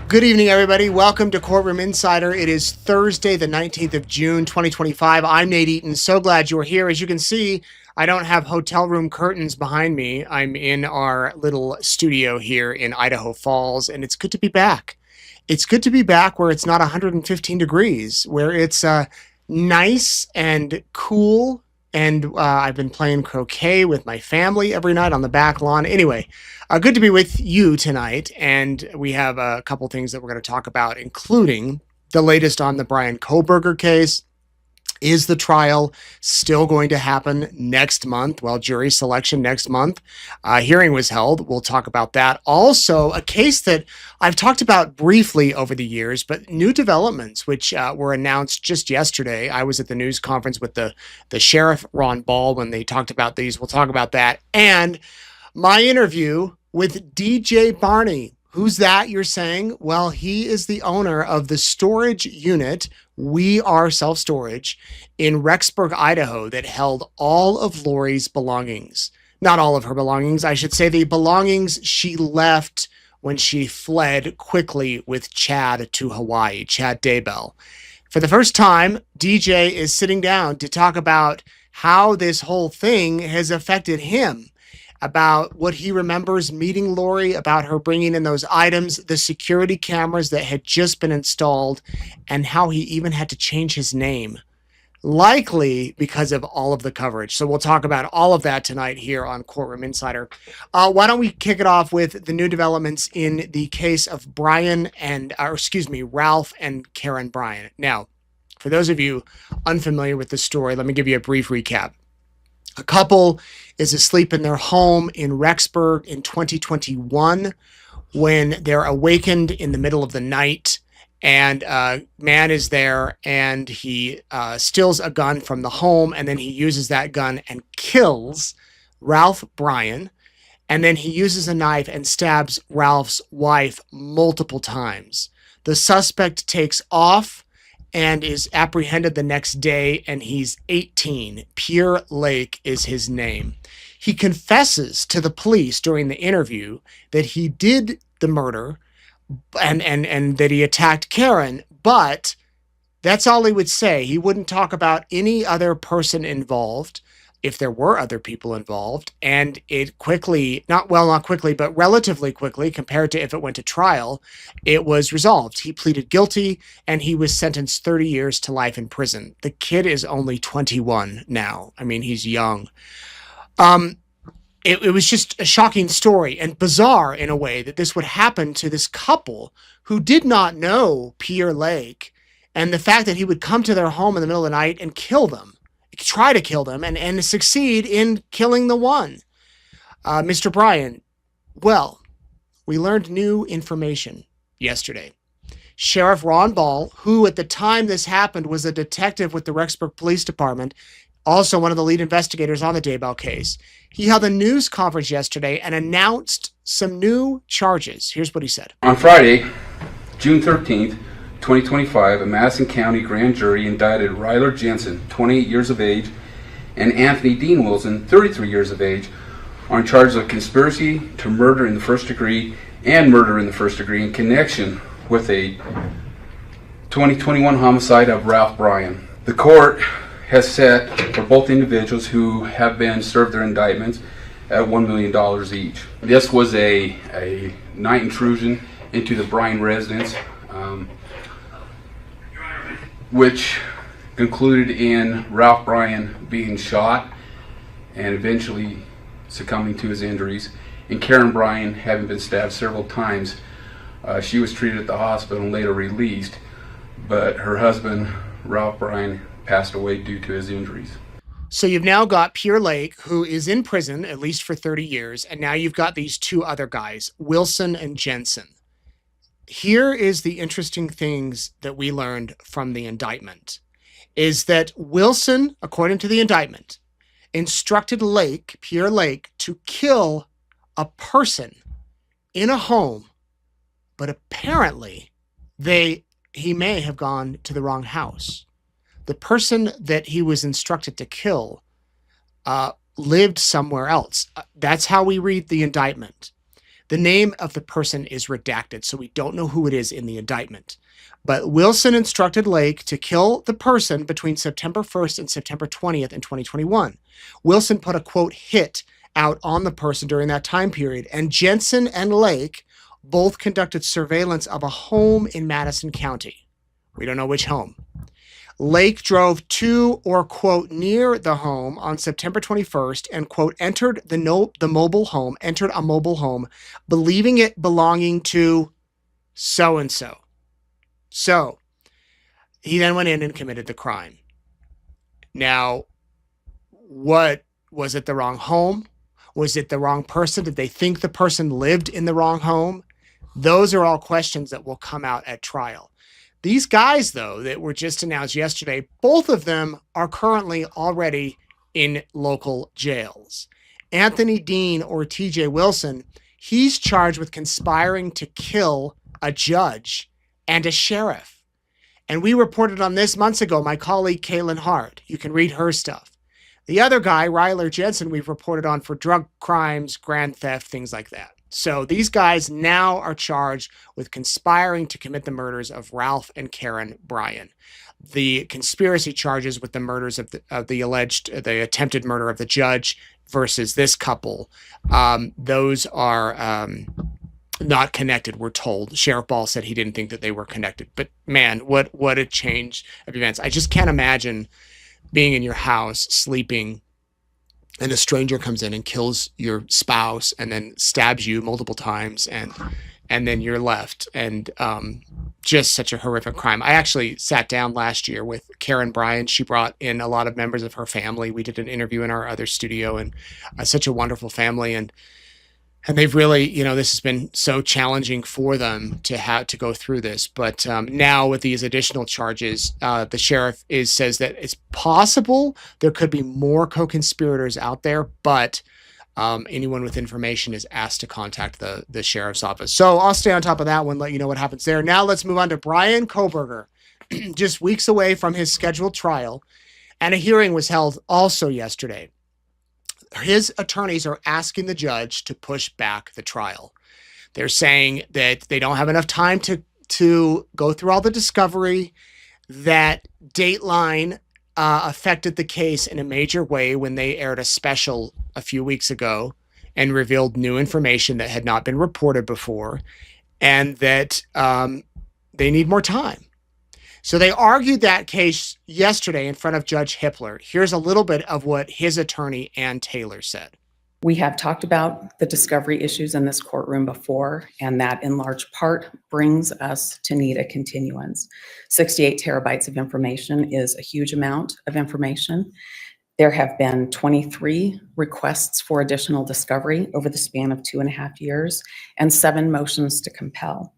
Good evening, everybody. Welcome to Courtroom Insider. It is Thursday, the 19th of June, 2025. I'm Nate Eaton. So glad you're here. As you can see, I don't have hotel room curtains behind me. I'm in our little studio here in Idaho Falls, and it's good to be back. It's good to be back where it's not 115 degrees, where it's nice and cool. And I've been playing croquet with my family every night on the back lawn. Anyway, good to be with you tonight. And we have a couple things that we're going to talk about, including the latest on the Bryan Kohberger case. Is the trial still going to happen next month? Well, jury selection next month. Hearing was held. We'll talk about that. Also, a case that I've talked about briefly over the years, but new developments, which were announced just yesterday. I was at the news conference with the sheriff, Ron Ball, when they talked about these. We'll talk about that. And my interview with DJ Barney. Who's that, you're saying? Well, he is the owner of the storage unit, We Are Self-Storage, in Rexburg, Idaho, that held all of Lori's belongings. Not all of her belongings, I should say the belongings she left when she fled quickly with Chad to Hawaii, Chad Daybell. For the first time, DJ is sitting down to talk about how this whole thing has affected him, about what he remembers meeting Lori, about her bringing in those items, the security cameras that had just been installed, and how he even had to change his name, likely because of all of the coverage. So we'll talk about all of that tonight here on Courtroom Insider. Why don't we kick it off with the new developments in the case of Ralph and Karen Bryan. Now, for those of you unfamiliar with the story, let me give you a brief recap. A couple is asleep in their home in Rexburg in 2021 when they're awakened in the middle of the night, and a man is there and he steals a gun from the home, and then he uses that gun and kills Ralph Bryan, and then he uses a knife and stabs Ralph's wife multiple times. The suspect takes off and is apprehended the next day, and he's 18. Pierre Lake is his name. He confesses to the police during the interview that he did the murder and that he attacked Karen, but that's all he would say. He wouldn't talk about any other person involved, if there were other people involved, and it quickly, not quickly, but relatively quickly, compared to if it went to trial, it was resolved. He pleaded guilty, and he was sentenced 30 years to life in prison. The kid is only 21 now. I mean, he's young. It was just a shocking story and bizarre in a way that this would happen to this couple who did not know Pierre Lake, and the fact that he would come to their home in the middle of the night and kill them. Try to kill them and succeed in killing the one. Mr. Bryan, well, we learned new information yesterday. Sheriff Ron Ball, who at the time this happened was a detective with the Rexburg Police Department, also one of the lead investigators on the Daybell case, he held a news conference yesterday and announced some new charges. Here's what he said. On Friday, June 13th, 2025, a Madison County grand jury indicted Ryler Jensen, 28 years of age, and Anthony Dean Wilson, 33 years of age, on charges of conspiracy to murder in the first degree and murder in the first degree in connection with a 2021 homicide of Ralph Bryan. The court has set for both individuals who have been served their indictments at $1 million each. This was a night intrusion into the Bryan residence, which concluded in Ralph Bryan being shot and eventually succumbing to his injuries, and Karen Bryan having been stabbed several times. She was treated at the hospital and later released, but her husband, Ralph Bryan, passed away due to his injuries. So you've now got Pierre Lake, who is in prison, at least for 30 years, and now you've got these two other guys, Wilson and Jensen. Here is the interesting things that we learned from the indictment, is that Wilson, according to the indictment, instructed Pierre Lake, to kill a person in a home, but apparently he may have gone to the wrong house. The person that he was instructed to kill lived somewhere else. That's how we read the indictment. The name of the person is redacted, so we don't know who it is in the indictment. But Wilson instructed Lake to kill the person between September 1st and September 20th in 2021. Wilson put a, quote, hit out on the person during that time period, and Jensen and Lake both conducted surveillance of a home in Madison County. We don't know which home. Lake drove to or, quote, near the home on September 21st and, quote, entered a mobile home, believing it belonging to so-and-so. So he then went in and committed the crime. Now, what was it? The wrong home? Was it the wrong person? Did they think the person lived in the wrong home? Those are all questions that will come out at trial. These guys, though, that were just announced yesterday, both of them are currently already in local jails. Anthony Dean, or TJ Wilson, he's charged with conspiring to kill a judge and a sheriff. And we reported on this months ago, my colleague Kaylin Hart. You can read her stuff. The other guy, Ryler Jensen, we've reported on for drug crimes, grand theft, things like that. So these guys now are charged with conspiring to commit the murders of Ralph and Karen Bryan. The conspiracy charges with the murders of the attempted murder of the judge versus this couple, those are not connected, we're told. Sheriff Ball said he didn't think that they were connected. But man, what a change of events. I just can't imagine being in your house, sleeping, and a stranger comes in and kills your spouse and then stabs you multiple times, and then you're left. And just such a horrific crime. I actually sat down last year with Karen Bryan. She brought in a lot of members of her family. We did an interview in our other studio, and such a wonderful family. And they've really, this has been so challenging for them to have to go through this. But now with these additional charges, the sheriff says that it's possible there could be more co-conspirators out there, but anyone with information is asked to contact the sheriff's office. So I'll stay on top of that one, let you know what happens there. Now let's move on to Bryan Kohberger, just weeks away from his scheduled trial, and a hearing was held also yesterday. His attorneys are asking the judge to push back the trial. They're saying that they don't have enough time to go through all the discovery, that Dateline affected the case in a major way when they aired a special a few weeks ago and revealed new information that had not been reported before, and that they need more time. So they argued that case yesterday in front of Judge Hippler. Here's a little bit of what his attorney, Ann Taylor, said. We have talked about the discovery issues in this courtroom before, and that in large part brings us to need a continuance. 68 terabytes of information is a huge amount of information. There have been 23 requests for additional discovery over the span of 2.5 years and 7 motions to compel.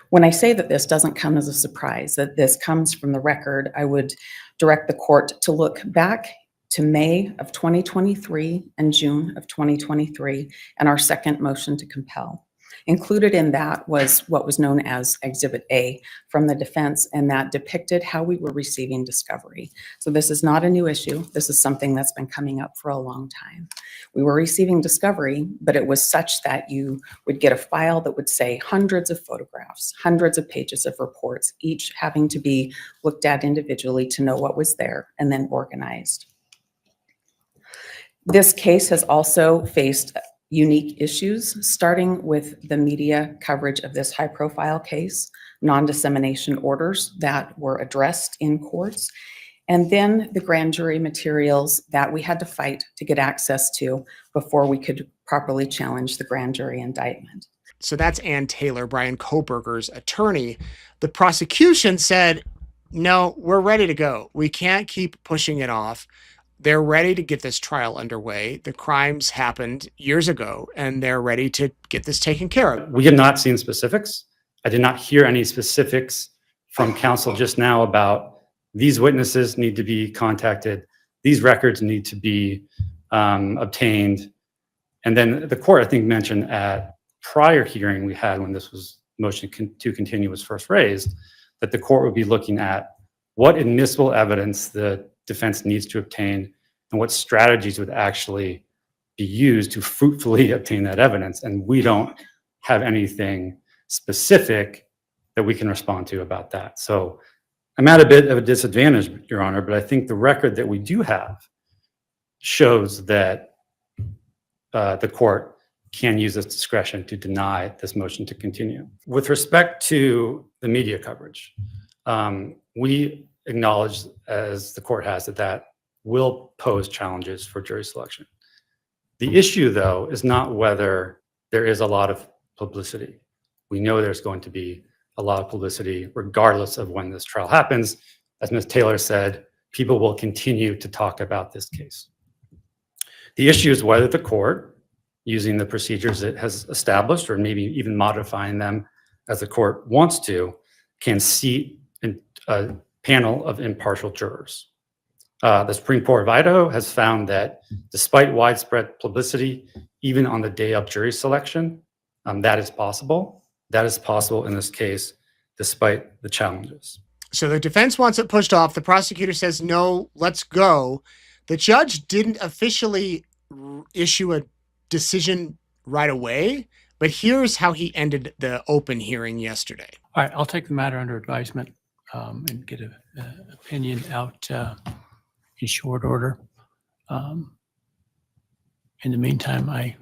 When I say that this doesn't come as a surprise, that this comes from the record, I would direct the court to look back to May of 2023 and June of 2023 and our second motion to compel. Included in that was what was known as Exhibit A from the defense, and that depicted how we were receiving discovery. So this is not a new issue. This is something that's been coming up for a long time. We were receiving discovery, but it was such that you would get a file that would say hundreds of photographs, hundreds of pages of reports, each having to be looked at individually to know what was there and then organized. This case has also faced unique issues, starting with the media coverage of this high-profile case, non-dissemination orders that were addressed in courts, and then the grand jury materials that we had to fight to get access to before we could properly challenge the grand jury indictment. So that's Ann Taylor, Bryan Kohberger's attorney. The prosecution said, no, we're ready to go. We can't keep pushing it off. They're ready to get this trial underway. The crimes happened years ago, and they're ready to get this taken care of. We have not seen specifics. I did not hear any specifics from counsel just now about these witnesses need to be contacted, these records need to be obtained. And then the court, I think, mentioned at prior hearing we had when this was motion to continue was first raised, that the court would be looking at what admissible evidence the defense needs to obtain and what strategies would actually be used to fruitfully obtain that evidence. And we don't have anything specific that we can respond to about that. So I'm at a bit of a disadvantage, Your Honor, but I think the record that we do have shows that the court can use its discretion to deny this motion to continue. With respect to the media coverage, we acknowledge, as the court has, that will pose challenges for jury selection. The issue, though, is not whether there is a lot of publicity. We know there's going to be a lot of publicity regardless of when this trial happens. As Ms. Taylor said, people will continue to talk about this case. The issue is whether the court, using the procedures it has established, or maybe even modifying them as the court wants to, can seat a panel of impartial jurors. The Supreme Court of Idaho has found that despite widespread publicity, even on the day of jury selection, that is possible. That is possible in this case, despite the challenges. So the defense wants it pushed off. The prosecutor says, no, let's go. The judge didn't officially issue a decision right away, but here's how he ended the open hearing yesterday. All right, I'll take the matter under advisement and get an opinion out in short order. In the meantime, I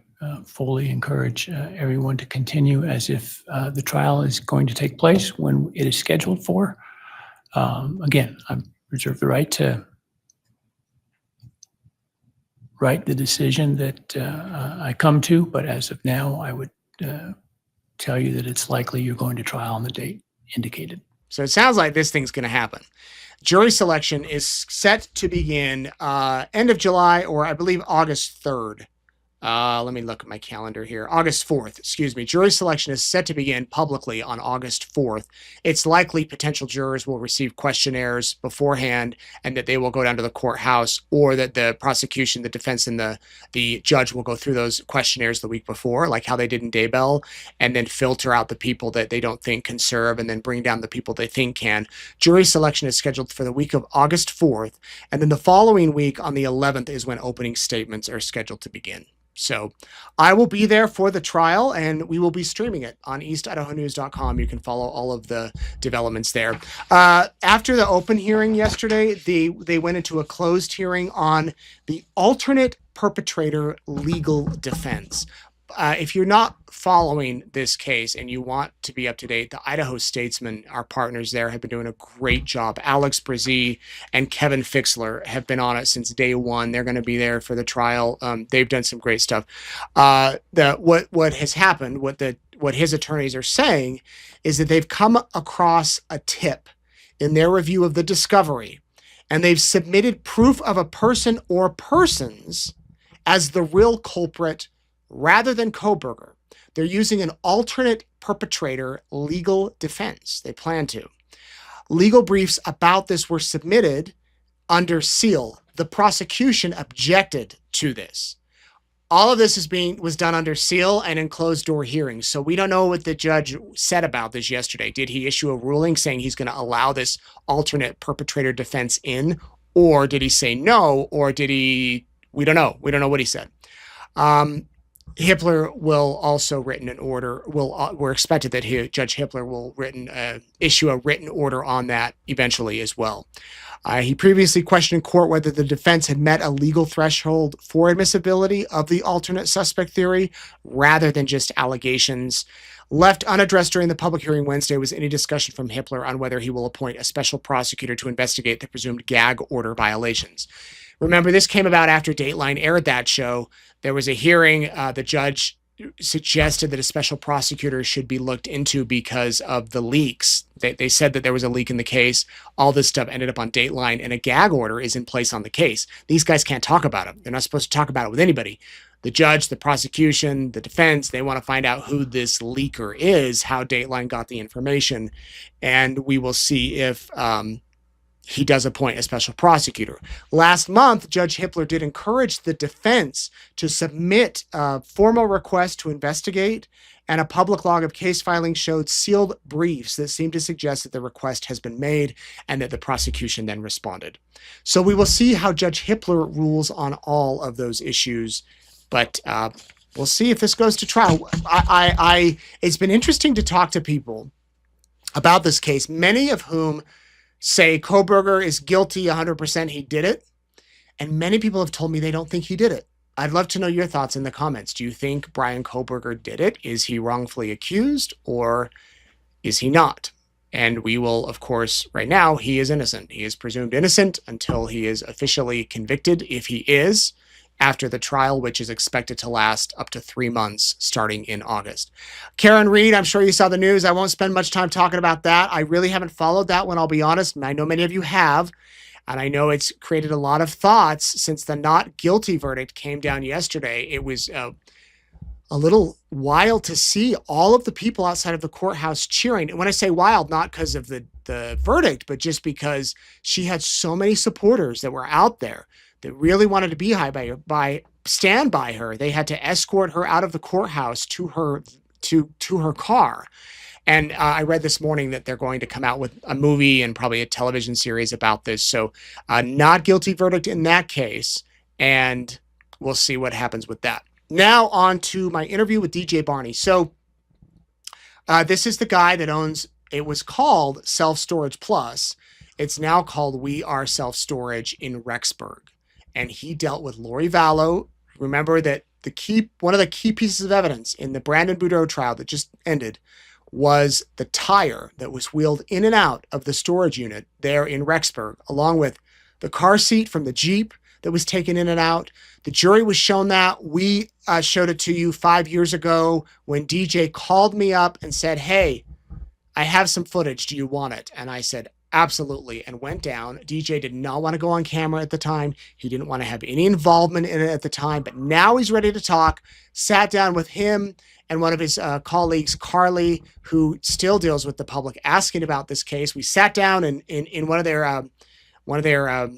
fully encourage everyone to continue as if the trial is going to take place when it is scheduled for. Again, I reserve the right to write the decision that I come to, but as of now, I would tell you that it's likely you're going to trial on the date indicated. So it sounds like this thing's going to happen. Jury selection is set to begin end of July, or I believe August 3rd. Let me look at my calendar here. August 4th, excuse me. Jury selection is set to begin publicly on August 4th. It's likely potential jurors will receive questionnaires beforehand and that they will go down to the courthouse, or that the prosecution, the defense, and the judge will go through those questionnaires the week before, like how they did in Daybell, and then filter out the people that they don't think can serve and then bring down the people they think can. Jury selection is scheduled for the week of August 4th, and then the following week on the 11th is when opening statements are scheduled to begin. So I will be there for the trial, and we will be streaming it on eastidahonews.com. You can follow all of the developments there. After the open hearing yesterday, they went into a closed hearing on the alternate perpetrator legal defense. If you're not following this case and you want to be up to date, the Idaho Statesmen, our partners there, have been doing a great job. Alex Brzee and Kevin Fixler have been on it since day one. They're going to be there for the trial. They've done some great stuff. What has happened, what his attorneys are saying, is that they've come across a tip in their review of the discovery, and they've submitted proof of a person or persons as the real culprit rather than Cobberger. They're using an alternate perpetrator legal defense. They plan to. Legal briefs about this were submitted under seal. The prosecution objected to this. All of this was done under seal and in closed door hearings. So we don't know what the judge said about this yesterday. Did he issue a ruling saying he's going to allow this alternate perpetrator defense in, or did he say no, or did he? We don't know. We don't know what he said. Hippler will also written an order. We're expected that Judge Hippler will issue a written order on that eventually as well. He previously questioned in court whether the defense had met a legal threshold for admissibility of the alternate suspect theory rather than just allegations. Left unaddressed during the public hearing Wednesday was any discussion from Hippler on whether he will appoint a special prosecutor to investigate the presumed gag order violations. Remember, this came about after Dateline aired that show. There was a hearing. The judge suggested that a special prosecutor should be looked into because of the leaks. They said that there was a leak in the case. All this stuff ended up on Dateline, and a gag order is in place on the case. These guys can't talk about it. They're not supposed to talk about it with anybody. The judge, the prosecution, the defense, they want to find out who this leaker is, how Dateline got the information, and we will see if he does appoint a special prosecutor. Last month, Judge Hippler did encourage the defense to submit a formal request to investigate, and a public log of case filing showed sealed briefs that seemed to suggest that the request has been made and that the prosecution then responded. So we will see how Judge Hippler rules on all of those issues, but we'll see if this goes to trial. It's been interesting to talk to people about this case, many of whom say Cobberger is guilty 100%, he did it. And many people have told me they don't think he did it. I'd love to know your thoughts in the comments. Do you think Bryan Kohberger did it? Is he wrongfully accused or is he not? And we will, of course, right now, he is innocent. He is presumed innocent until he is officially convicted, if he is, after the trial, which is expected to last up to 3 months starting in August. Karen Reed, I'm sure you saw the news. I won't spend much time talking about that. I really haven't followed that one, I'll be honest. And I know many of you have. And I know it's created a lot of thoughts since the not guilty verdict came down yesterday. It was a little wild to see all of the people outside of the courthouse cheering. And when I say wild, not because of the verdict, but just because she had so many supporters that were out there that really wanted to be stand by her. They had to escort her out of the courthouse to her car. And I read this morning that they're going to come out with a movie and probably a television series about this. So not guilty verdict in that case. And we'll see what happens with that. Now on to my interview with DJ Barney. So this is the guy that owns, it was called Self Storage Plus. It's now called We Are Self Storage in Rexburg. And he dealt with Lori Vallow. Remember that one of the key pieces of evidence in the Brandon Boudreaux trial that just ended was the tire that was wheeled in and out of the storage unit there in Rexburg, along with the car seat from the Jeep that was taken in and out. The jury was shown that. We showed it to you 5 years ago when DJ called me up and said, hey, I have some footage. Do you want it? And I said, absolutely, and went down. DJ did not want to go on camera at the time. He didn't want to have any involvement in it at the time, but now he's ready to talk. Sat down with him and one of his colleagues, Carly, who still deals with the public, asking about this case. We sat down in one of their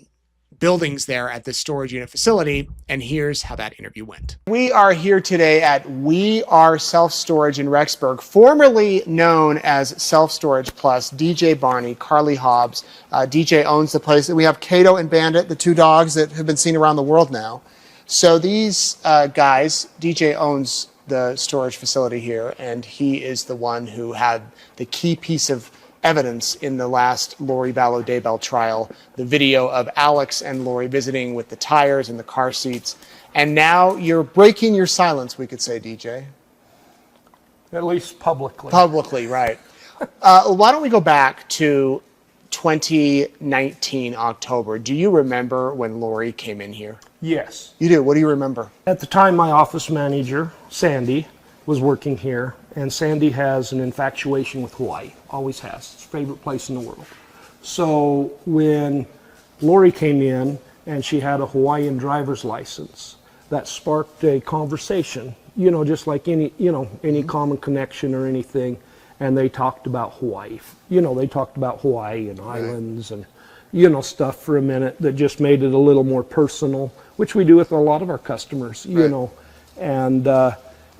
buildings there at the storage unit facility, and here's how that interview went. We are here today at We Are Self Storage in Rexburg, formerly known as Self Storage Plus. DJ Barney, Carly Hobbs. DJ owns the place. We have Cato and Bandit, the two dogs that have been seen around the world now. So these guys, DJ owns the storage facility here, and he is the one who had the key piece of evidence in the last Lori Vallow Daybell trial, the video of Alex and Lori visiting with the tires and the car seats. And now you're breaking your silence, we could say, DJ. At least publicly. Publicly, right. Why don't we go back to 2019 October. Do you remember when Lori came in here? Yes. You do? What do you remember? At the time, my office manager, Sandy, was working here, and Sandy has an infatuation with Hawaii. Always has. It's her favorite place in the world. So when Lori came in and she had a Hawaiian driver's license, that sparked a conversation, just like any common connection or anything. And they talked about Hawaii. They talked about Hawaii and islands and, stuff for a minute that just made it a little more personal, which we do with a lot of our customers, And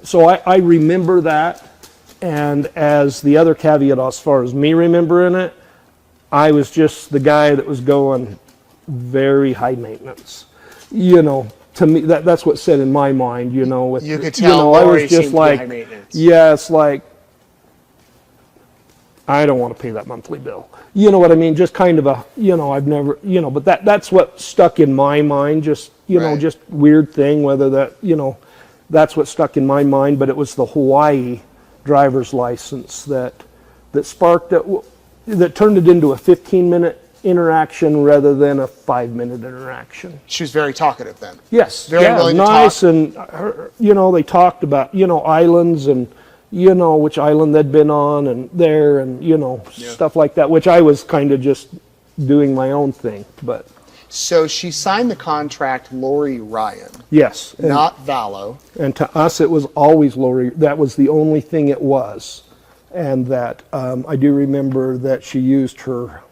so I remember that. And as the other caveat, as far as me remembering it, I was just the guy that was going very high maintenance. To me, that's what's said in my mind, with, you could tell I Lori was just seemed like, high maintenance. yeah, it's like, I don't want to pay that monthly bill. You know what I mean? Just kind of a, I've never, but that's what stuck in my mind, just, Right. just weird thing, whether that, that's what stuck in my mind, but it was the Hawaii driver's license that sparked it, that turned it into a 15-minute interaction rather than a 5-minute interaction. She was very talkative then. Yes. Very willing to nice. talk. And, they talked about, islands and, which island they'd been on and there and, stuff like that, which I was kind of just doing my own thing. But So she signed the contract, Lori Ryan, yes. And, not Vallow. and to us, it was always Lori. That was the only thing it was. And that I do remember that she used her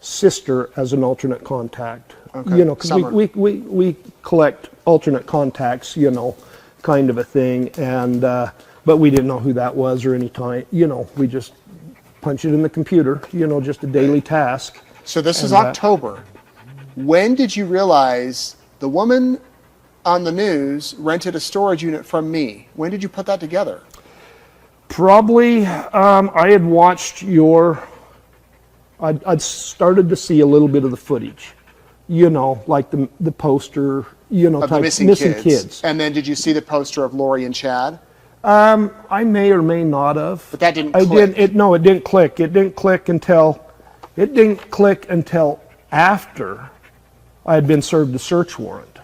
sister as an alternate contact. Okay. Because Summer. we collect alternate contacts, kind of a thing. And but we didn't know who that was or any time. We just punch it in the computer. Just a daily task. So this is And, October. When did you realize the woman on the news rented a storage unit from me. When did you put that together? Probably, I had watched I'd started to see a little bit of the footage, like the poster, Of the type, missing kids. And then did you see the poster of Lori and Chad? I may or may not have. But that didn't I click. didn't. No, it didn't click. It didn't click until after I had been served a search warrant.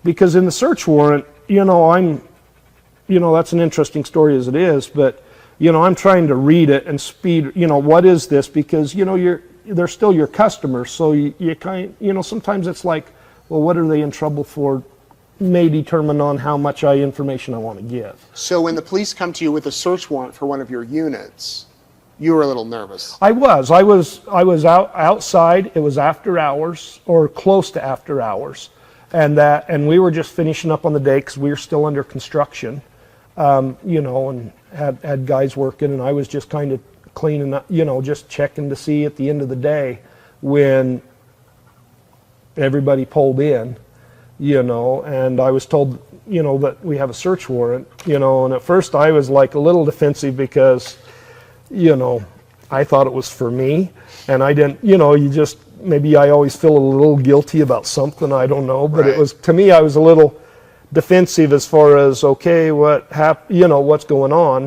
Because in the search warrant, that's an interesting story as it is, but I'm trying to read it and speed. What is this? Because they're still your customers, so you sometimes it's like, well, what are they in trouble for? May determine on how much information I want to give. So when the police come to you with a search warrant for one of your units, you were a little nervous. I was outside. It was after hours or close to after hours, and we were just finishing up on the day because we were still under construction, and had guys working, and I was just kind of cleaning up, just checking to see at the end of the day when everybody pulled in, and I was told, that we have a search warrant, and at first I was like a little defensive because, I thought it was for me, and I didn't, maybe I always feel a little guilty about something, I don't know, but Right. It was, to me, I was a little defensive as far as, okay, what's going on,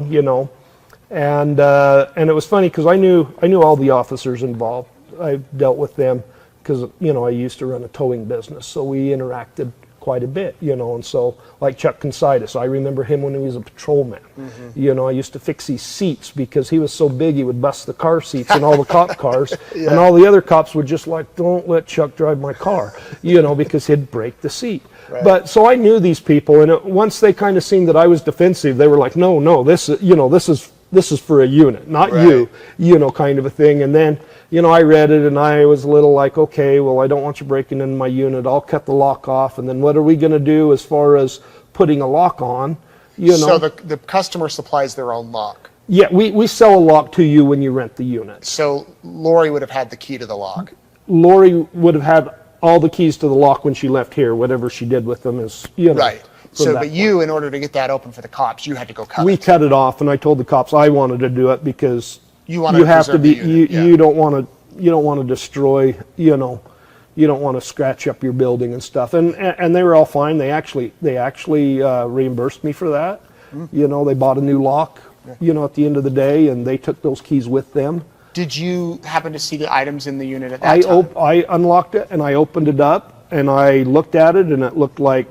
and it was funny because I knew all the officers involved. I dealt with them because, I used to run a towing business, so we interacted quite a bit, and so like Chuck Considus, I remember him when he was a patrolman. Mm-hmm. I used to fix his seats because he was so big he would bust the car seats in all the cop cars, and all the other cops would just like, don't let Chuck drive my car, because he'd break the seat. Right. But so I knew these people, and once they kind of seen that I was defensive, they were like, no, this is for a unit, not Right. you, kind of a thing. And then, I read it and I was a little like, okay, well, I don't want you breaking into my unit. I'll cut the lock off. And then what are we going to do as far as putting a lock on? So the customer supplies their own lock. Yeah, we sell a lock to you when you rent the unit. So Lori would have had the key to the lock. Lori would have had all the keys to the lock when she left here. Whatever she did with them is, Right. from So, that but you, in order to get that open for the cops, you had to go cut We it. cut it off, and I told the cops I wanted to do it because You wanted to have to preserve be the unit, yeah. you don't want to destroy, you don't want to scratch up your building and stuff. And they were all fine. They actually reimbursed me for that. They bought a new lock, at the end of the day, and they took those keys with them. Did you happen to see the items in the unit at that time? I unlocked it and I opened it up and I looked at it and it looked like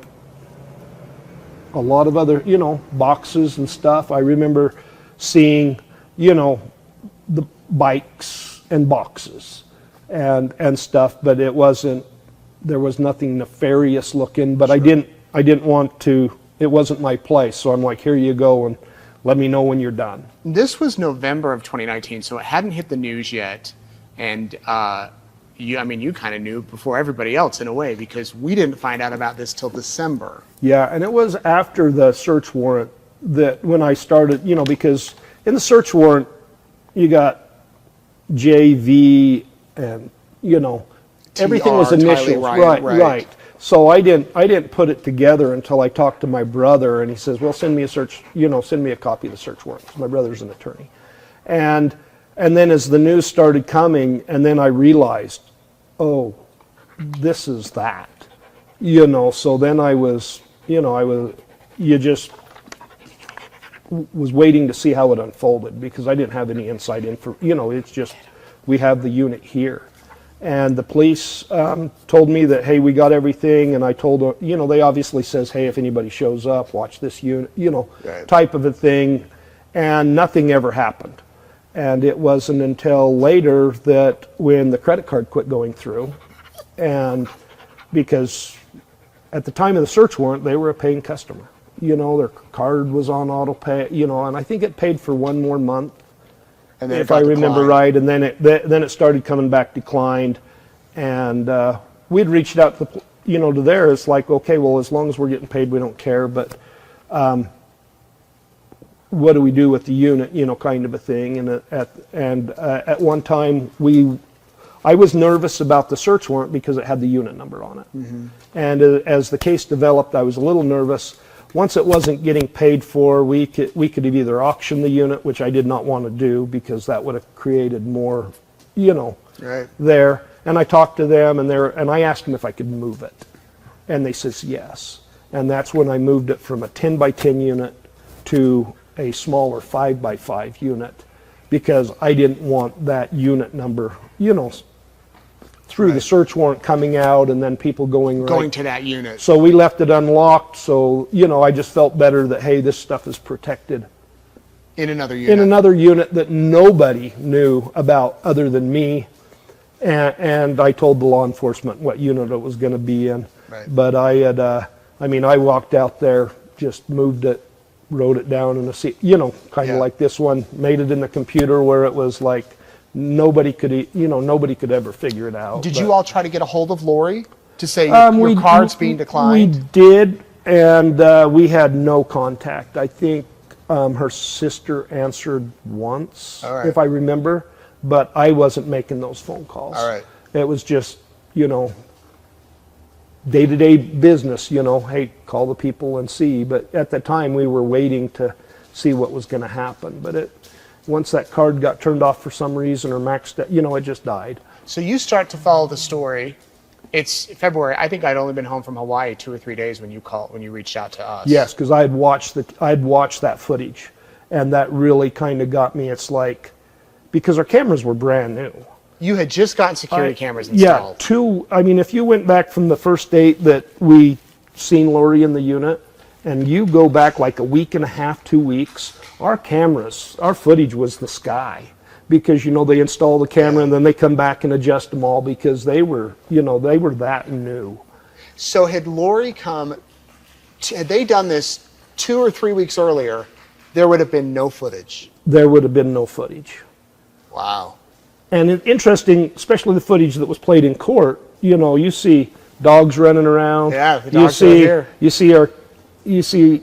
a lot of other, boxes and stuff. I remember seeing, the bikes and boxes and stuff, but there was nothing nefarious looking, but sure. I didn't want to, it wasn't my place. So I'm like, here you go and let me know when you're done. This was November of 2019, so it hadn't hit the news yet. And you kind of knew before everybody else in a way, because we didn't find out about this till December. Yeah, and it was after the search warrant that when I started, because in the search warrant, you got JV and, everything was TR, initials. Tylee, Right. So I didn't put it together until I talked to my brother, and he says, well, send me a copy of the search warrant, because my brother's an attorney. And then as the news started coming, and then I realized, oh, this is that, so then you just was waiting to see how it unfolded, because I didn't have any inside info, it's just, we have the unit here. And the police told me that, hey, we got everything, and I told them, they obviously says, hey, if anybody shows up, watch this unit, Right. type of a thing, and nothing ever happened. And it wasn't until later that when the credit card quit going through, and because at the time of the search warrant, they were a paying customer. Their card was on auto pay, and I think it paid for one more month, And then it if got I remember declined. right, and then it started coming back declined, and we'd reached out to to there. It's like, okay, well, as long as we're getting paid, we don't care, but what do we do with the unit, kind of a thing. And at one time I was nervous about the search warrant because it had the unit number on it. And as the case developed, I was a little nervous. Once it wasn't getting paid for, we could have either auctioned the unit, which I did not want to do because that would have created more, there. And I talked to them, and I asked them if I could move it. And they says yes. And that's when I moved it from a 10 by 10 unit to a smaller 5 by 5 unit, because I didn't want that unit number, through the search warrant coming out and then people going to that unit. So we left it unlocked. So, I just felt better that, hey, this stuff is protected In another unit. in another unit that nobody knew about other than me. And I told the law enforcement what unit it was going to be in. Right. But I had, I walked out there, just moved it, wrote it down in a seat, kind of like this one, made it in the computer where it was like nobody could ever figure it out. Did But, you all try to get a hold of Lori to say your card's being declined? We did, and we had no contact. I think her sister answered once, All right. if I remember, but I wasn't making those phone calls. All right. It was just, day-to-day business, hey, call the people and see. But at the time, we were waiting to see what was going to happen. But once that card got turned off for some reason or maxed out, it just died. So you start to follow the story. It's February. I think I'd only been home from Hawaii 2 or 3 days when you reached out to us. Yes, because I'd watched that footage, and that really kind of got me. It's like, because our cameras were brand new. You had just gotten security cameras installed. Yeah, if you went back from the first date that we seen Lori in the unit, and you go back like a week and a half, 2 weeks, our footage was the sky. Because, they install the camera and then they come back and adjust them all because they were that new. So had Lori had they done this 2 or 3 weeks earlier, there would have been no footage. There would have been no footage. Wow. And interesting, especially the footage that was played in court, you see dogs running around. Yeah, the dogs are here. You see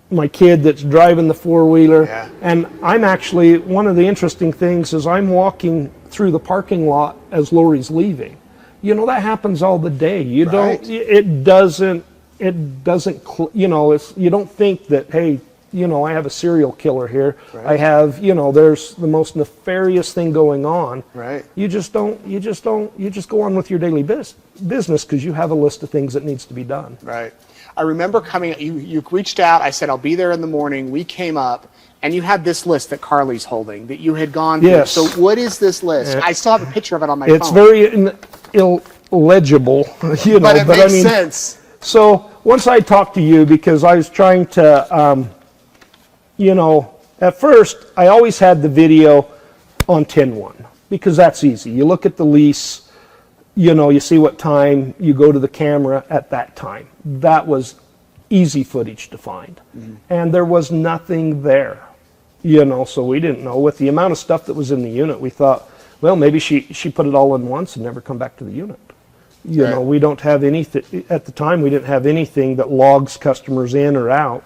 my kid that's driving the four-wheeler. Yeah. And I'm actually, one of the interesting things is I'm walking through the parking lot as Lori's leaving. That happens all the day. You don't think that, hey, I have a serial killer here. Right. I have, there's the most nefarious thing going on. Right. You just go on with your daily business because you have a list of things that needs to be done. Right. I remember coming, you reached out, I said, I'll be there in the morning. We came up, and you had this list that Carly's holding that you had gone through. Yes. So what is this list? I still have a picture of it on my It's phone. very illegible, But it makes sense. So once I talked to you, because I was trying to, at first, I always had the video on 10-1, because that's easy. You look at the lease, you see what time, you go to the camera at that time. That was easy footage to find. Mm-hmm. And there was nothing there, so we didn't know. With the amount of stuff that was in the unit, we thought, well, maybe she put it all in once and never come back to the unit. We don't have anything, at the time, we didn't have anything that logs customers in or out.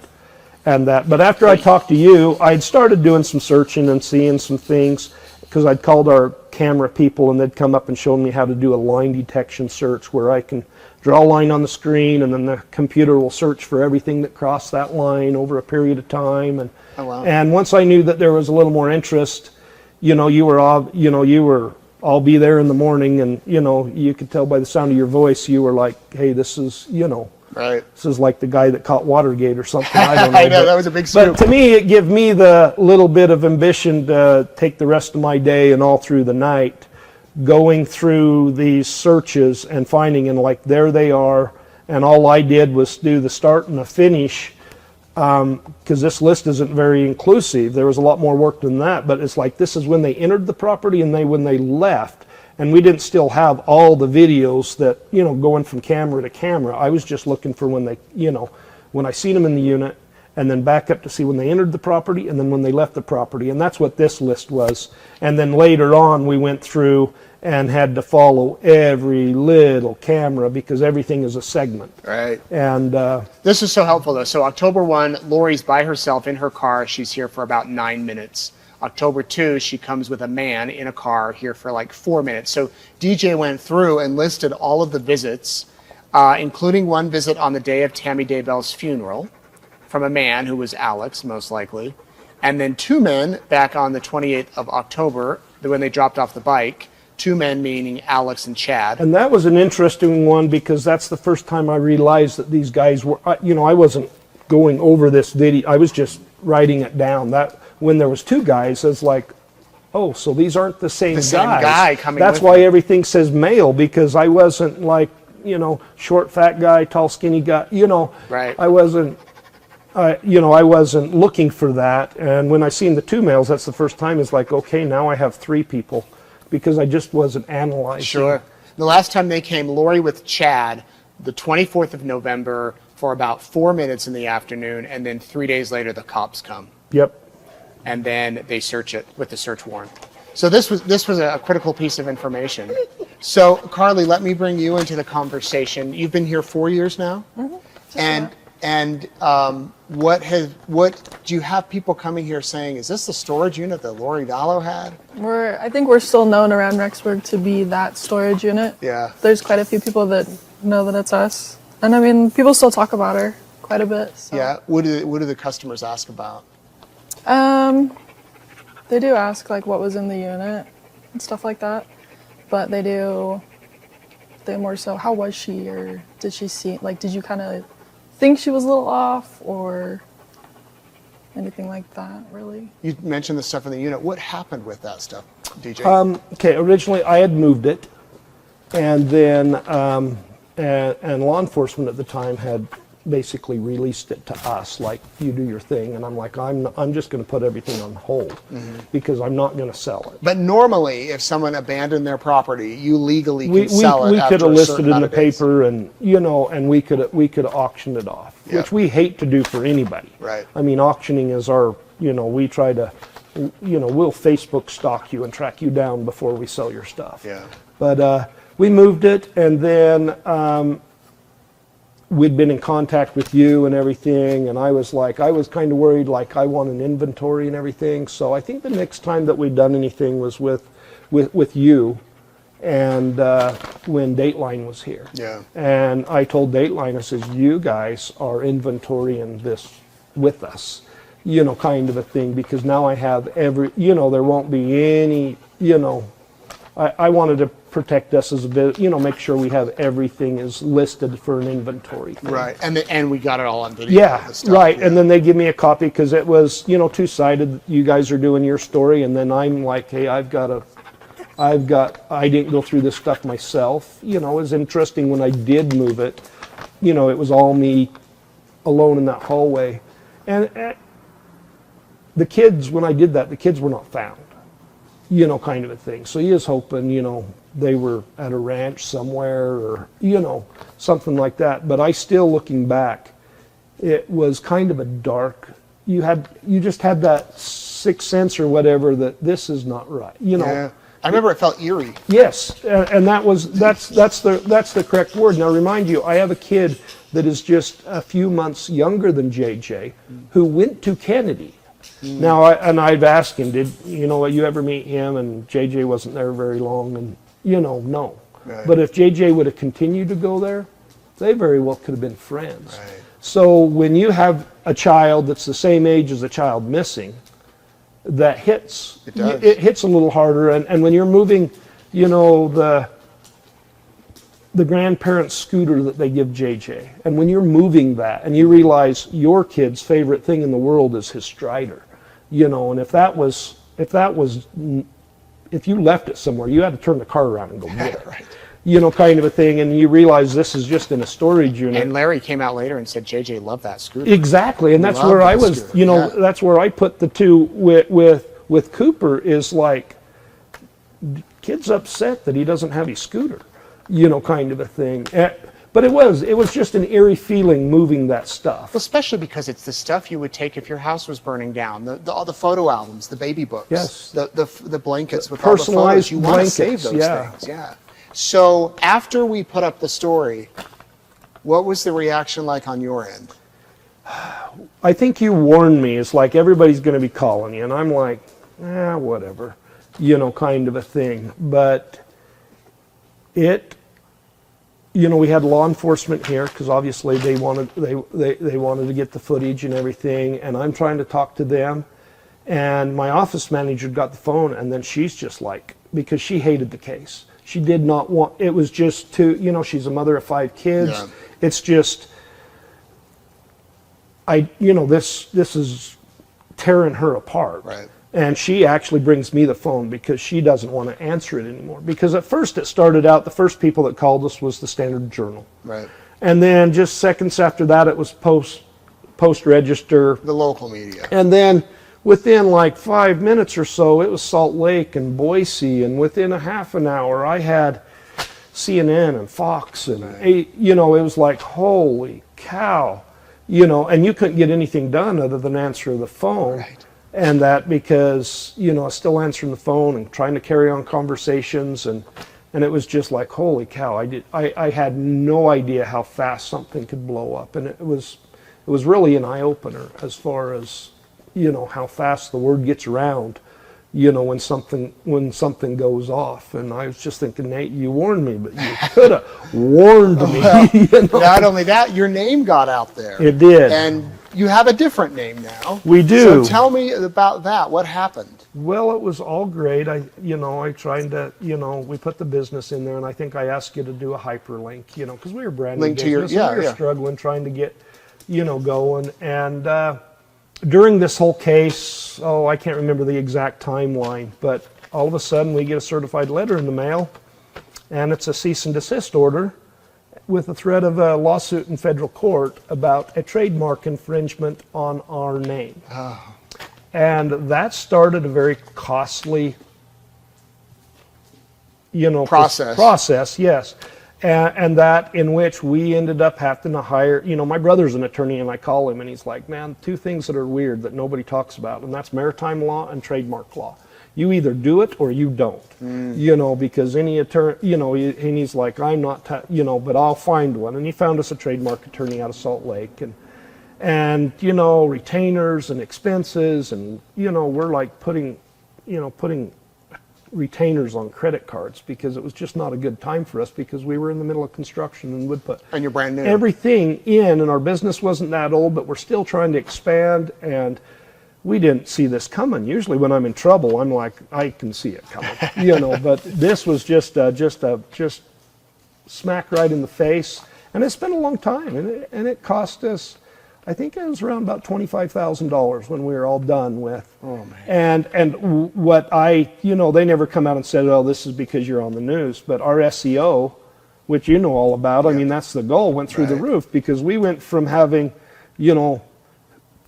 But after I talked to you, I'd started doing some searching and seeing some things, because I'd called our camera people and they'd come up and show me how to do a line detection search where I can draw a line on the screen and then the computer will search for everything that crossed that line over a period of time. And and once I knew that there was a little more interest, you were I'll be there in the morning, and you could tell by the sound of your voice you were like, hey, this is Right. This is like the guy that caught Watergate or something. I don't know. I know, that was a big scoop. But to me, it gave me the little bit of ambition to take the rest of my day and all through the night going through these searches and finding, and like, there they are. And all I did was do the start and the finish, because this list isn't very inclusive. There was a lot more work than that. But it's like, this is when they entered the property and when they left. And we didn't still have all the videos that, going from camera to camera. I was just looking for when they, when I seen them in the unit, and then back up to see when they entered the property and then when they left the property. And that's what this list was. And then later on, we went through and had to follow every little camera because everything is a segment. Right. And this is so helpful, though. So October 1, Lori's by herself in her car. She's here for about 9 minutes. October 2, she comes with a man in a car here for like 4 minutes. So DJ went through and listed all of the visits, including one visit on the day of Tammy Daybell's funeral from a man who was Alex, most likely. And then 2 men back on the 28th of October, when they dropped off the bike. 2 men meaning Alex and Chad. And that was an interesting one because that's the first time I realized that these guys were, I wasn't going over this video. I was just writing it down. That when there was 2 guys, I was like, oh, so these aren't the same guys. The same guy coming That's with why him. everything says male, because I wasn't like, short, fat guy, tall, skinny guy, Right. I wasn't looking for that. And when I seen the 2 males, that's the first time it's like, okay, now I have 3 people. Because I just wasn't analyzing. Sure. The last time they came, Lori with Chad, the 24th of November for about 4 minutes in the afternoon, and then 3 days later the cops come. Yep. And then they search it with the search warrant. So this was a critical piece of information. So Carly, let me bring you into the conversation. You've been here 4 years now, and what do you have people coming here saying? Is this the storage unit that Lori Vallow had? I think we're still known around Rexburg to be that storage unit. Yeah. There's quite a few people that know that it's us, and I mean, people still talk about her quite a bit. So. Yeah. What do the customers ask about? They do ask like what was in the unit and stuff like that, but they more so, how was she, or did she see, like, did you kind of think she was a little off, or anything like that, really? You mentioned the stuff in the unit. What happened with that stuff, DJ? Okay, originally I had moved it, and then and law enforcement at the time had basically released it to us, like, you do your thing, and I'm like, I'm just going to put everything on hold because I'm not going to sell it. But normally, if someone abandoned their property, you legally can sell it. We after could have a listed certain in amount the of days. paper, and and we could auction it off, Yeah. which we hate to do for anybody. Right. I mean, auctioning is our, we try to, we'll Facebook stalk you and track you down before we sell your stuff. Yeah. But we moved it, and then we'd been in contact with you and everything, and I was kind of worried, like, I want an inventory and everything. So I think the next time that we'd done anything was with you, and when Dateline was here. Yeah. And I told Dateline, I says, you guys are inventorying this with us, kind of a thing, because now I have there won't be any, I wanted to protect us as a bit, make sure we have everything is listed for an inventory thing. Right, and we got it all on video. Yeah, the stuff. right. Yeah. And then they give me a copy because it was, two-sided. You guys are doing your story, and then I'm like, hey, I didn't go through this stuff myself. It was interesting when I did move it. It was all me alone in that hallway, and the kids, when I did that, the kids were not found. Kind of a thing. So he is hoping, they were at a ranch somewhere, or, something like that. But I still, looking back, it was kind of a dark, you just had that sixth sense or whatever that this is not right, Yeah. I remember it felt eerie. Yes, and that's the correct word. Now, remind you, I have a kid that is just a few months younger than JJ, who went to Kennedy. Now, I've asked him, did you ever meet him? And JJ wasn't there very long, and no. Right. But if JJ would have continued to go there, they very well could have been friends. Right. So when you have a child that's the same age as a child missing, that hits. It does. It hits a little harder, and when you're moving, the grandparents' scooter that they give JJ, and when you're moving that, and you realize your kid's favorite thing in the world is his Strider, and if you left it somewhere, you had to turn the car around and go get it. Right. Kind of a thing, and you realize this is just in a storage unit. And Larry came out later and said JJ loved that scooter. Exactly, and that's Love where I that was, scooter. Yeah. that's where I put the two with Cooper, is like, kid's upset that he doesn't have his scooter, kind of a thing. But it was just an eerie feeling moving that stuff. Well, especially because it's the stuff you would take if your house was burning down. All the photo albums, the baby books, Yes. the blankets with all the Personalized photos. You want to save blankets, those yeah. things, yeah. So after we put up the story, what was the reaction like on your end? I think you warned me. It's like, everybody's going to be calling you, and I'm like, whatever, kind of a thing. But we had law enforcement here because obviously they wanted to get the footage and everything, and I'm trying to talk to them, and my office manager got the phone, and then she's just like, because she hated the case. She did not want, it was just too, she's a mother of 5 kids. Yeah. It's just, this is tearing her apart. Right. And she actually brings me the phone because she doesn't want to answer it anymore. Because at first it started out, the first people that called us was the Standard Journal. Right. And then just seconds after that, it was Post Register. The local media. And then within like 5 minutes or so, it was Salt Lake and Boise. And within a half an hour, I had CNN and Fox. And, it was like, holy cow. And you couldn't get anything done other than answer the phone. Right. And that because, I was still answering the phone and trying to carry on conversations. And it was just like, holy cow, I had no idea how fast something could blow up. And it was really an eye-opener as far as, how fast the word gets around, when something goes off. And I was just thinking, Nate, you warned me, but you could have warned me. Not only that, your name got out there. It did. And you have a different name now. We do. So tell me about that. What happened? Well, it was all great. I tried to, we put the business in there, and I think I asked you to do a hyperlink, because we were brand new Link to your- business, and we were yeah. struggling trying to get, going. And during this whole case, I can't remember the exact timeline, but all of a sudden we get a certified letter in the mail, and it's a cease and desist order with the threat of a lawsuit in federal court about a trademark infringement on our name. Oh. And that started a very costly, process, yes. And that in which we ended up having to hire, my brother's an attorney, and I call him and he's like, man, 2 things that are weird that nobody talks about, and that's maritime law and trademark law. You either do it or you don't, because any attorney, and he's like, I'm not, but I'll find one. And he found us a trademark attorney out of Salt Lake, and retainers and expenses, and, we're like putting retainers on credit cards because it was just not a good time for us because we were in the middle of construction and would put And you're brand new. everything in, and our business wasn't that old, but we're still trying to expand, and we didn't see this coming. Usually when I'm in trouble, I'm like, I can see it coming, but this was just smack right in the face. And it's been a long time, and it cost us, I think it was around about $25,000 when we were all done with. Oh, man. And what they never come out and said, oh, this is because you're on the news, but our SEO, which you know all about, I mean, that's the goal, went through the roof, because we went from having,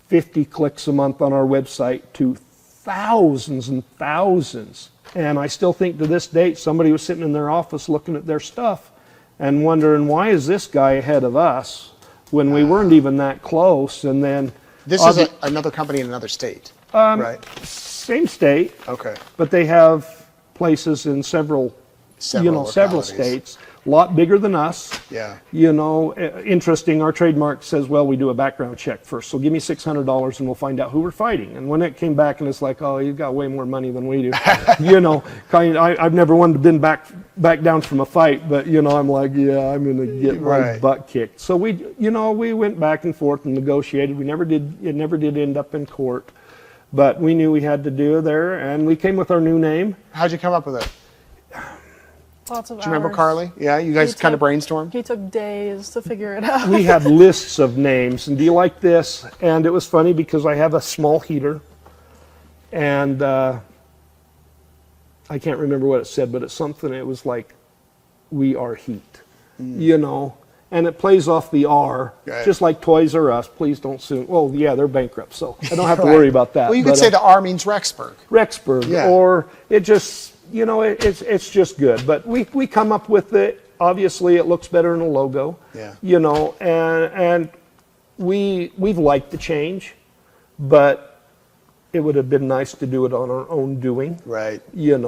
50 clicks a month on our website to thousands and thousands. And I still think to this date, somebody was sitting in their office looking at their stuff and wondering, why is this guy ahead of us when we weren't even that close? And then This is another company in another state, right? same state, Okay. but they have places in several several localities. states, a lot bigger than us. Yeah. Interesting, our trademark says, well, we do a background check first, so give me $600 and we'll find out who we're fighting. And when it came back and it's like, oh, you've got way more money than we do. I've never wanted to been back down from a fight, but I'm like, yeah, I'm going to get my butt kicked. So we went back and forth and negotiated. It never did end up in court, but we knew we had to do there, and we came with our new name. How'd you come up with it? Lots of Do you remember hours. Carly? Yeah, you guys kind of brainstormed? He took days to figure it out. We had lists of names, and do you like this? And it was funny because I have a small heater, and I can't remember what it said, but it's something, it was like, we are heat, and it plays off the R, Right. just like Toys R Us, please don't sue. Well, yeah, they're bankrupt, so I don't have to worry about that. Well, you could But, say the R means Rexburg. Rexburg, Yeah. or it just, it's just good. But we come up with it. Obviously, it looks better in a logo. Yeah. And we've liked the change, but it would have been nice to do it on our own doing. Right. Yeah.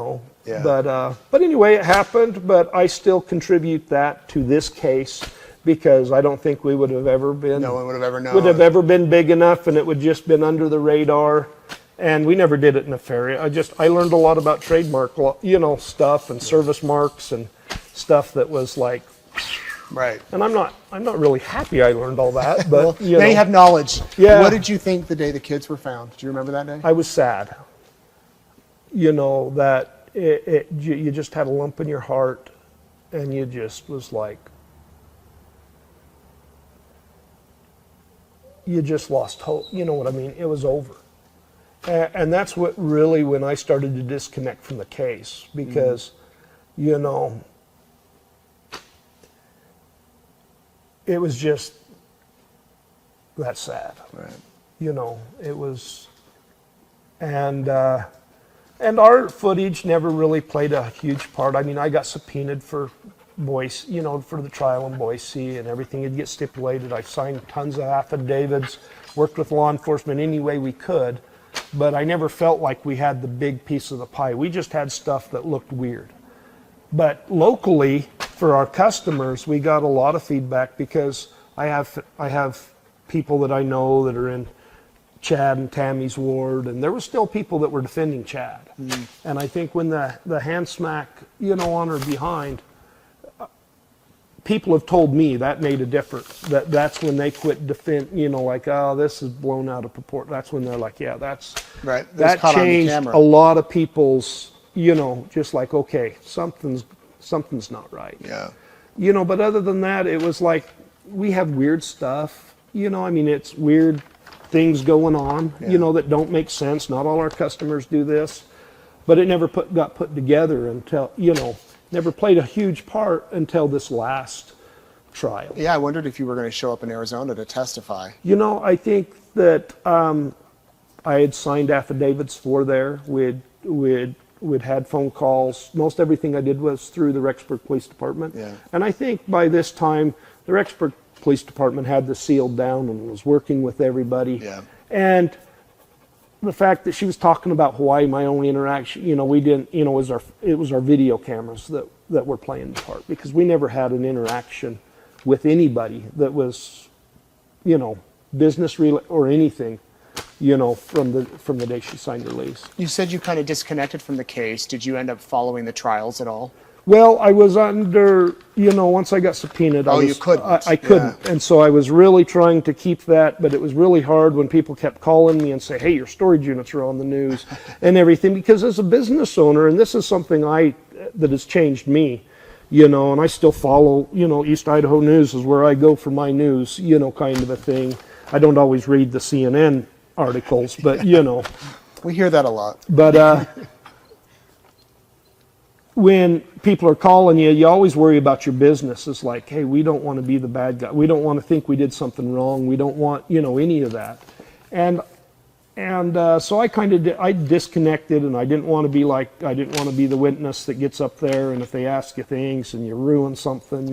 But anyway, it happened. But I still contribute that to this case because I don't think we would have ever been. No one would have ever known. Would have ever been big enough, and it would just been under the radar. And we never did it nefarious. I learned a lot about trademark law, stuff and service marks and stuff that was like, Right. and I'm not really happy I learned all that, but Well, now you have knowledge. Yeah. What did you think the day the kids were found? Do you remember that day? I was sad. That you just had a lump in your heart, and you just was like, you just lost hope. You know what I mean? It was over. And that's what really, when I started to disconnect from the case, because, it was just that sad. Right. It was, and our footage never really played a huge part. I mean, I got subpoenaed for Boise, for the trial in Boise, and everything would get stipulated. I signed tons of affidavits, worked with law enforcement any way we could, but I never felt like we had the big piece of the pie. We just had stuff that looked weird. But locally, for our customers, we got a lot of feedback, because I have people that I know that are in Chad and Tammy's ward, and there were still people that were defending Chad. And I think when the hand smack, on her behind, people have told me that made a difference. That's when they quit like, oh, this is blown out of proportion. That's when they're like, yeah, that's Right. It was that caught on the changed camera. a lot of people's, just like, okay, something's not right. Yeah. But other than that, it was like, we have weird stuff, it's weird things going on, that don't make sense. Not all our customers do this, but it never got put together until, never played a huge part until this last trial. Yeah, I wondered if you were going to show up in Arizona to testify. I think that I had signed affidavits for there. We'd had phone calls. Most everything I did was through the Rexburg Police Department. Yeah. And I think by this time, the Rexburg Police Department had this sealed down and was working with everybody. Yeah. And the fact that she was talking about Hawaii, my only interaction, we didn't, it was our video cameras that were playing the part, because we never had an interaction with anybody that was, business or anything, from the day she signed her lease. You said you kind of disconnected from the case. Did you end up following the trials at all? Well, I was under, once I got subpoenaed, you couldn't. I couldn't. Yeah. And so I was really trying to keep that, but it was really hard when people kept calling me and say, hey, your storage units are on the news and everything, because as a business owner, and this is something that has changed me, and I still follow, East Idaho News is where I go for my news, kind of a thing. I don't always read the CNN articles, but, We hear that a lot. But when people are calling you, you always worry about your business. It's like, hey, we don't want to be the bad guy. We don't want to think we did something wrong. We don't want, any of that. And so I disconnected, and I didn't want to be the witness that gets up there, and if they ask you things and you ruin something,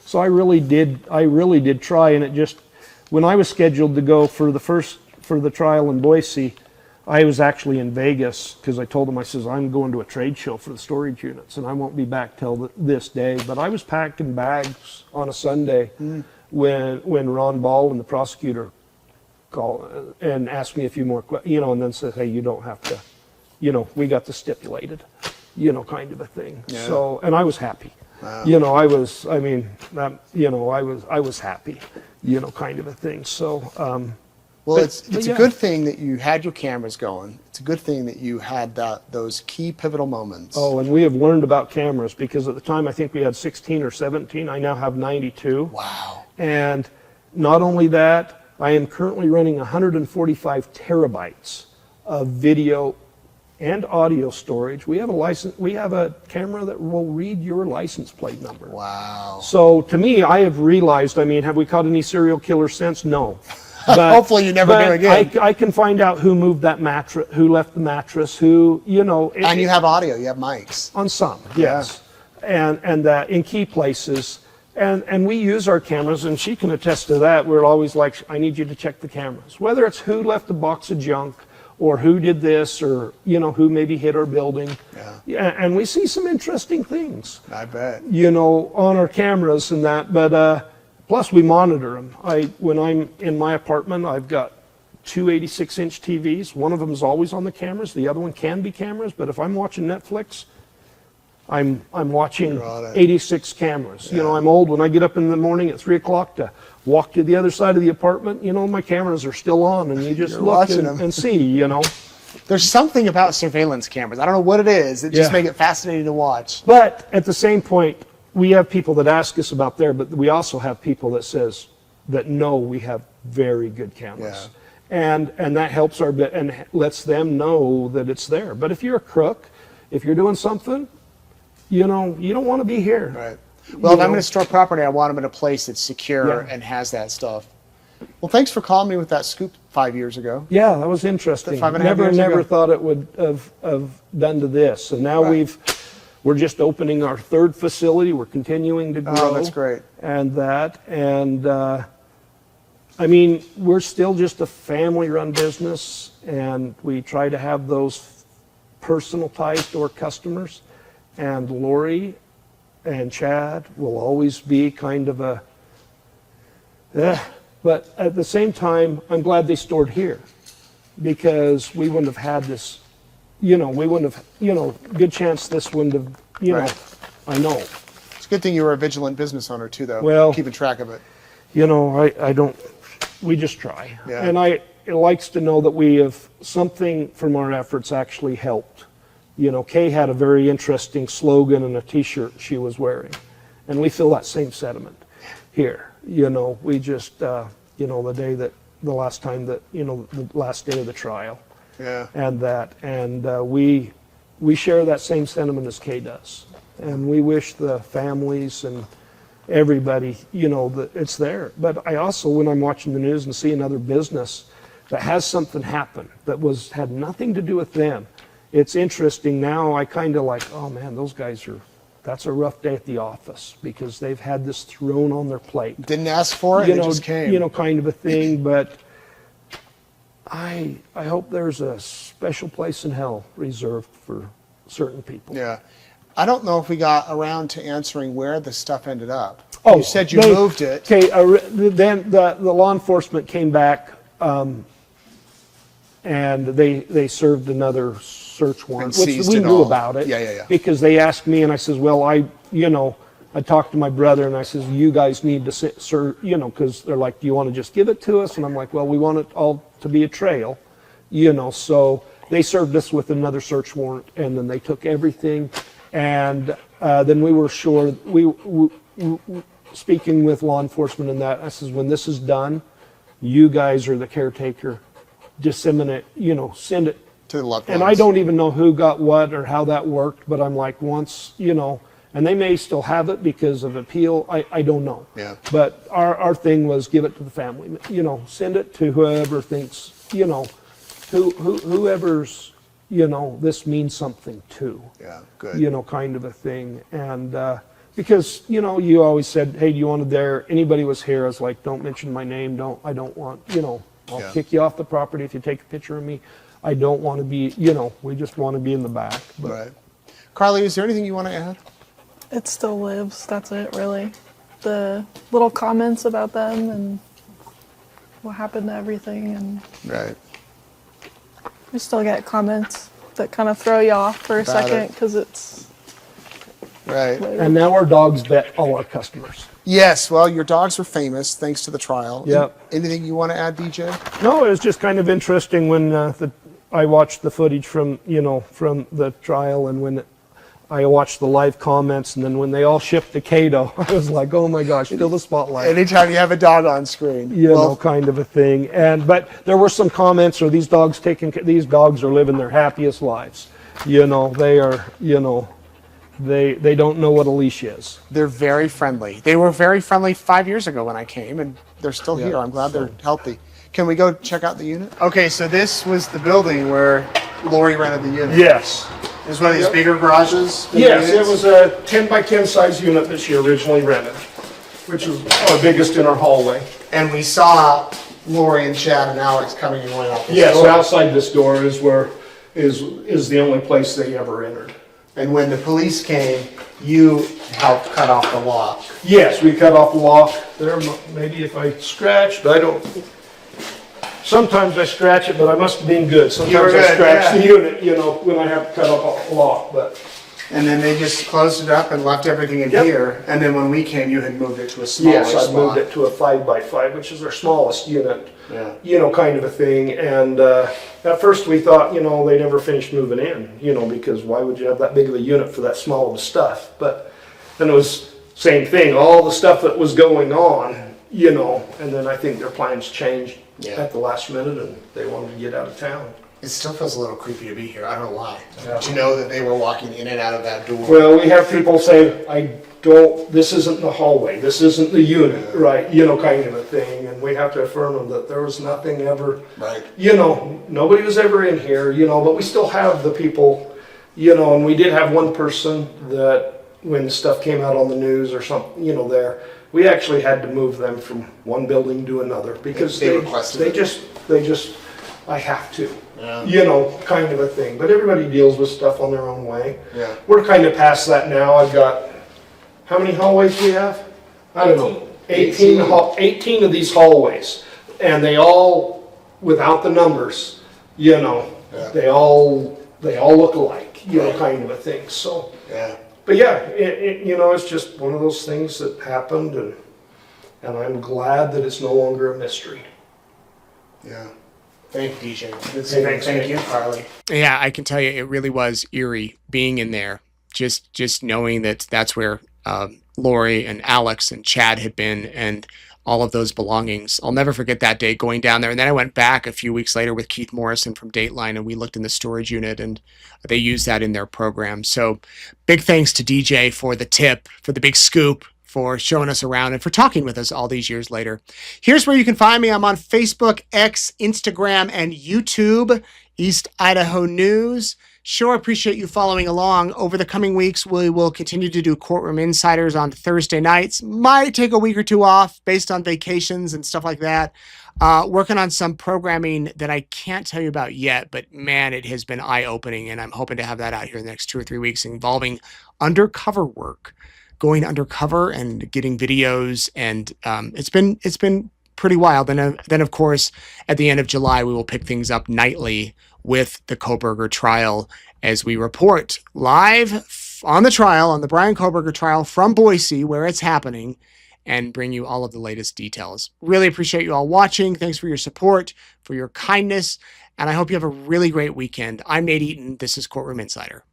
So I really did try, and it just, when I was scheduled to go for the trial in Boise, I was actually in Vegas, because I told them, I says, I'm going to a trade show for the storage units, and I won't be back till this day. But I was packing bags on a Sunday when Ron Ball and the prosecutor called and asked me a few more questions, and then said, hey, you don't have to, we got this stipulated, kind of a thing. Yeah. So, and I was happy. Wow. I was happy, kind of a thing. So, Well, But it's yeah. a good thing that you had your cameras going. It's a good thing that you had those key pivotal moments. Oh, and we have learned about cameras, because at the time I think we had 16 or 17. I now have 92. Wow. And not only that, I am currently running 145 terabytes of video and audio storage. We have a camera that will read your license plate number. Wow. So to me, I have realized, have we caught any serial killers since? No. But, Hopefully you never do again. I can find out who moved that mattress, who left the mattress, who, And you have audio, you have mics. on some, yes. And in key places. And we use our cameras, and she can attest to that. We're always like, I need you to check the cameras. Whether it's who left a box of junk, or who did this, or, who maybe hit our building. Yeah. And we see some interesting things, I bet. on our cameras and that. But plus we monitor them. When I'm in my apartment, I've got two 86-inch TVs. One of them is always on the cameras. The other one can be cameras, but if I'm watching Netflix, I'm watching Got it. 86 cameras. You know, I'm old. When I get up in the morning at 3 o'clock to walk to the other side of the apartment, you know, my cameras are still on, and you just You're look watching them. and see, you know. There's something about surveillance cameras. I don't know what it is. It just Yeah. make it fascinating to watch. But at the same point, we have people that ask us about there, but we also have people that know we have very good cameras. And that helps our bit and lets them know that it's there. But if you're a crook, if you're doing something, you know, you don't want to be here. Right. Well, if You I'm know? going to store property, I want them in a place that's secure Yeah. and has that stuff. Well, thanks for calling me with that scoop 5 years ago. Yeah, that was interesting. 5.5 years Never ago. thought it would have done to this. And now Right. we're just opening our third facility. We're continuing to grow. Oh, that's great. I mean, we're still just a family-run business, and we try to have those personal ties to our customers. And Lori and Chad will always be kind of a, but at the same time, I'm glad they stored here, because we wouldn't have had this, you know, good chance this wouldn't have, you know, Right. I know. It's a good thing you were a vigilant business owner too, though. Well- keeping track of it. You know, I don't, we just try. Yeah. And it likes to know that we have, something from our efforts actually helped. You know, Kay had a very interesting slogan and a t-shirt she was wearing. And we feel that same sentiment here. You know, we just, you know, the last day of the trial. Yeah. And we share that same sentiment as Kay does. And we wish the families and everybody, you know, that it's there. But I also, when I'm watching the news and see another business that has something happen that had nothing to do with them, it's interesting now. I kind of like, oh man, those guys that's a rough day at the office, because they've had this thrown on their plate. Didn't ask for it, You it know, just came. you know, kind of a thing. But I hope there's a special place in hell reserved for certain people. Yeah. I don't know if we got around to answering where the stuff ended up. Oh, You said you they- moved it. Okay, then the law enforcement came back, and they served another search warrant, And which seized we it knew all. about it. Yeah. Because they asked me, and I says, well, I talked to my brother, and I says, you guys need to sir, you know, because they're like, do you want to just give it to us? And I'm like, well, we want it all to be a trail, you know. So they served us with another search warrant, and then they took everything. And then we were sure, speaking with law enforcement and that, I says, when this is done, you guys are the caretaker, disseminate, you know, send it. To the loved And ones. I don't even know who got what or how that worked, but I'm like, once, you know, and they may still have it because of appeal, I don't know. Yeah. But our thing was give it to the family, you know, send it to whoever thinks, you know, whoever's, you know, this means something to. Yeah, good. You know, kind of a thing. And because, you know, you always said, hey, do you want it there? Anybody was here, I was like, don't mention my name. I don't want, you know, I'll Yeah. kick you off the property if you take a picture of me. I don't want to be, you know, we just want to be in the back. But Right. Carly, is there anything you want to add? It still lives. That's it, really. The little comments about them and what happened to everything, and Right. we still get comments that kind of throw you off for a About second it. because it's Right. And now our dogs vet all our customers. Yes, well, your dogs were famous thanks to the trial. Yep. Anything you want to add, DJ? No, it was just kind of interesting when I watched the footage from the trial, and when I watched the live comments, and then when they all shipped to Cato, I was like, oh my gosh, still the spotlight. Anytime you have a dog on screen. You know, kind of a thing. But there were some comments, or these dogs are living their happiest lives. You know, they are, you know, they don't know what a leash is. They're very friendly. They were very friendly 5 years ago when I came, and they're still Yeah, here. I'm glad they're healthy. Can we go check out the unit? Okay, so this was the building where Lori rented the unit. Yes. It was one of these bigger garages? Yes, it was a 10 by 10 size unit that she originally rented, which was our biggest in our hallway. And we saw Lori and Chad and Alex coming and going out this Yes, door. outside this door is the only place they ever entered. And when the police came, you helped cut off the lock. Yes, we cut off the lock. There, maybe if I scratched, I don't. Sometimes I scratch it, but I must have been good. Sometimes good, I scratch yeah. the unit, you know, when I have to cut up a lock, but. And then they just closed it up and left everything in Yep. here. And then when we came, you had moved it to a smaller Yes, I spot. moved it to a 5x5, which is our smallest unit, Yeah. you know, kind of a thing. And at first we thought, you know, they never finished moving in, you know, because why would you have that big of a unit for that small of a stuff? But then it was same thing, all the stuff that was going on, you know, and then I think their plans changed Yeah. at the last minute and they wanted to get out of town. It still feels a little creepy to be here. I don't know why. But you know that they were walking in and out of that door. Well, we have people say, this isn't the hallway, this isn't the unit, right, you know, kind of a thing. And we have to affirm them that there was nothing ever, Right. you know, nobody was ever in here, you know, but we still have the people, you know, and we did have one person that when stuff came out on the news or something, you know, we actually had to move them from one building to another because They requested it. they just, I have to. Yeah. You know, kind of a thing. But everybody deals with stuff on their own way. Yeah. We're kind of past that now. I've got, how many hallways do we have? I don't know. 18 of these hallways. And they all, without the numbers, you know, Yeah. they all look alike, you know, kind of a thing. So, Yeah. but yeah, you know, it's just one of those things that happened and I'm glad that it's no longer a mystery. Yeah. Thank you, DJ. Thanks, Thank man. you, Carly. Yeah, I can tell you, it really was eerie being in there. Just knowing that that's where Lori and Alex and Chad had been, and all of those belongings. I'll never forget that day going down there. And then I went back a few weeks later with Keith Morrison from Dateline, and we looked in the storage unit, and they used that in their program. So big thanks to DJ for the tip, for the big scoop, for showing us around, and for talking with us all these years later. Here's where you can find me. I'm on Facebook, X, Instagram, and YouTube, East Idaho News. Sure appreciate you following along. Over the coming weeks, we will continue to do Courtroom Insiders on Thursday nights. Might take a week or two off based on vacations and stuff like that. Working on some programming that I can't tell you about yet, but man, it has been eye-opening, and I'm hoping to have that out here in the next 2 or 3 weeks involving undercover work. Going undercover and getting videos, and it's been pretty wild. And then, of course, at the end of July, we will pick things up nightly with the Cobberger trial as we report live on the trial, on the Bryan Kohberger trial from Boise, where it's happening, and bring you all of the latest details. Really appreciate you all watching. Thanks for your support, for your kindness, and I hope you have a really great weekend. I'm Nate Eaton. This is Courtroom Insider.